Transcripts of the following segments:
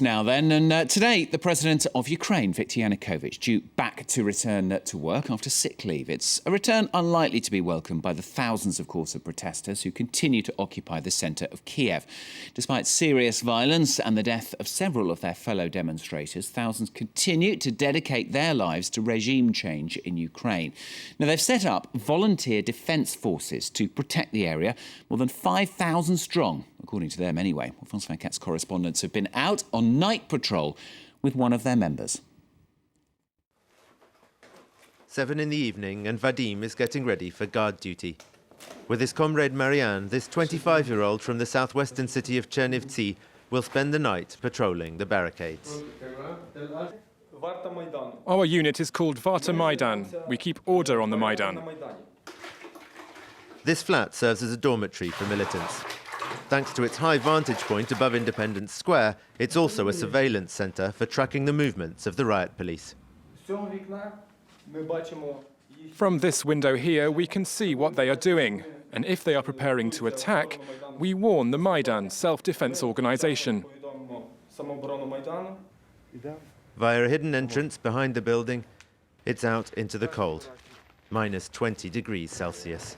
Now then, and today the President of Ukraine, Viktor Yanukovych, due back to return to work after sick leave. It's a return unlikely to be welcomed by the thousands, of course, of protesters who continue to occupy the centre of Kiev. Despite serious violence and the death of several of their fellow demonstrators, thousands continue to dedicate their lives to regime change in Ukraine. Now, they've set up volunteer defence forces to protect the area, more than 5,000 strong, according to them anyway. Well, France 24's correspondents have been out on night patrol with one of their members. 7 in the evening and Vadim is getting ready for guard duty. With his comrade MARIAN, this 25-year-old from the southwestern city of Chernivtsi will spend the night patrolling the barricades. Our unit is called VARTA MAIDAN. We keep order on the Maidan. This flat serves as a dormitory for militants. Thanks to its high vantage point above Independence Square, it's also a surveillance centre for tracking the movements of the riot police. From this window here, we can see what they are doing. And if they are preparing to attack, we warn the Maidan self-defence organisation. Via a hidden entrance behind the building, it's out into the cold, minus 20 degrees Celsius.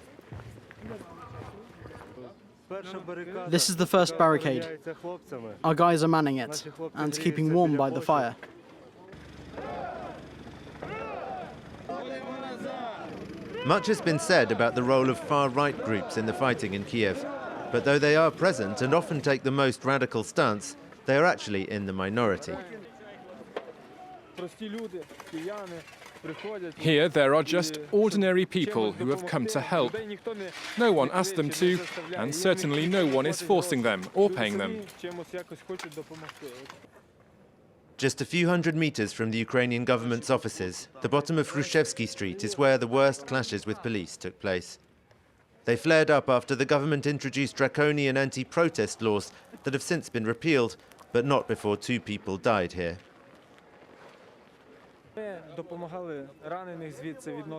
This is the first barricade. Our guys are manning it and keeping warm by the fire. Much has been said about the role of far-right groups in the fighting in Kiev, but though they are present and often take the most radical stance, they are actually in the minority. Here there are just ordinary people who have come to help. No one asked them to, and certainly no one is forcing them or paying them. Just a few hundred meters from the Ukrainian government's offices, the bottom of Hrushevsky Street is where the worst clashes with police took place. They flared up after the government introduced draconian anti-protest laws that have since been repealed, but not before 2 people died here.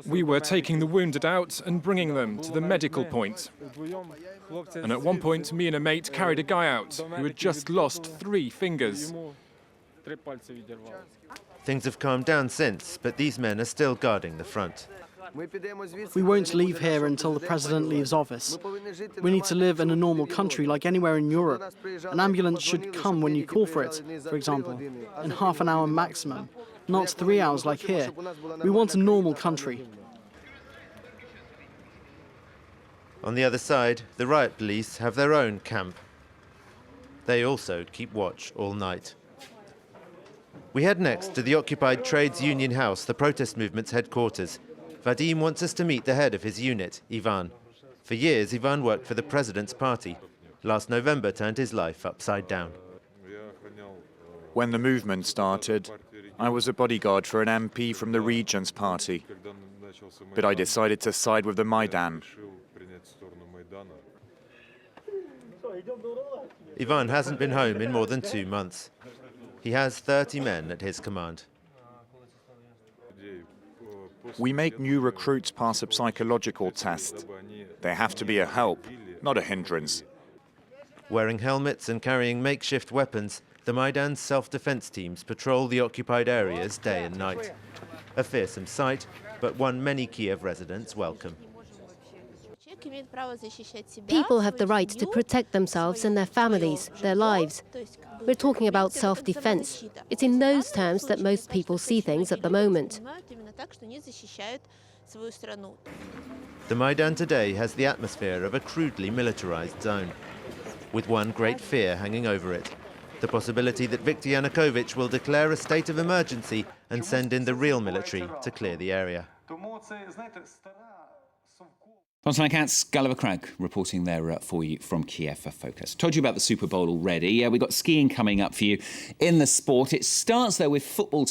We were taking the wounded out and bringing them to the medical point. And at one point, me and a mate carried a guy out who had just lost 3 fingers. Things have calmed down since, but these men are still guarding the front. We won't leave here until the president leaves office. We need to live in a normal country like anywhere in Europe. An ambulance should come when you call for it, for example, in half an hour maximum. Not 3 hours like here. We want a normal country. On the other side, the riot police have their own camp. They also keep watch all night. We head next to the occupied Trades Union House, the protest movement's headquarters. Vadim wants us to meet the head of his unit, Ivan. For years, Ivan worked for the president's party. Last November turned his life upside down. When the movement started, I was a bodyguard for an MP from the Regions Party, but I decided to side with the Maidan. Ivan hasn't been home in more than 2 months. He has 30 men at his command. We make new recruits pass a psychological test. They have to be a help, not a hindrance. Wearing helmets and carrying makeshift weapons, the Maidan's self-defense teams patrol the occupied areas day and night. A fearsome sight, but one many Kiev residents welcome. People have the right to protect themselves and their families, their lives. We're talking about self-defense. It's in those terms that most people see things at the moment. The Maidan today has the atmosphere of a crudely militarized zone, with one great fear hanging over it: the possibility that Viktor Yanukovych will declare a state of emergency and send in the real military to clear the area. France 24's Gulliver Craig reporting there for you from Kiev for Focus. Told you about the Super Bowl already. We've got skiing coming up for you in the sport. It starts, though, with football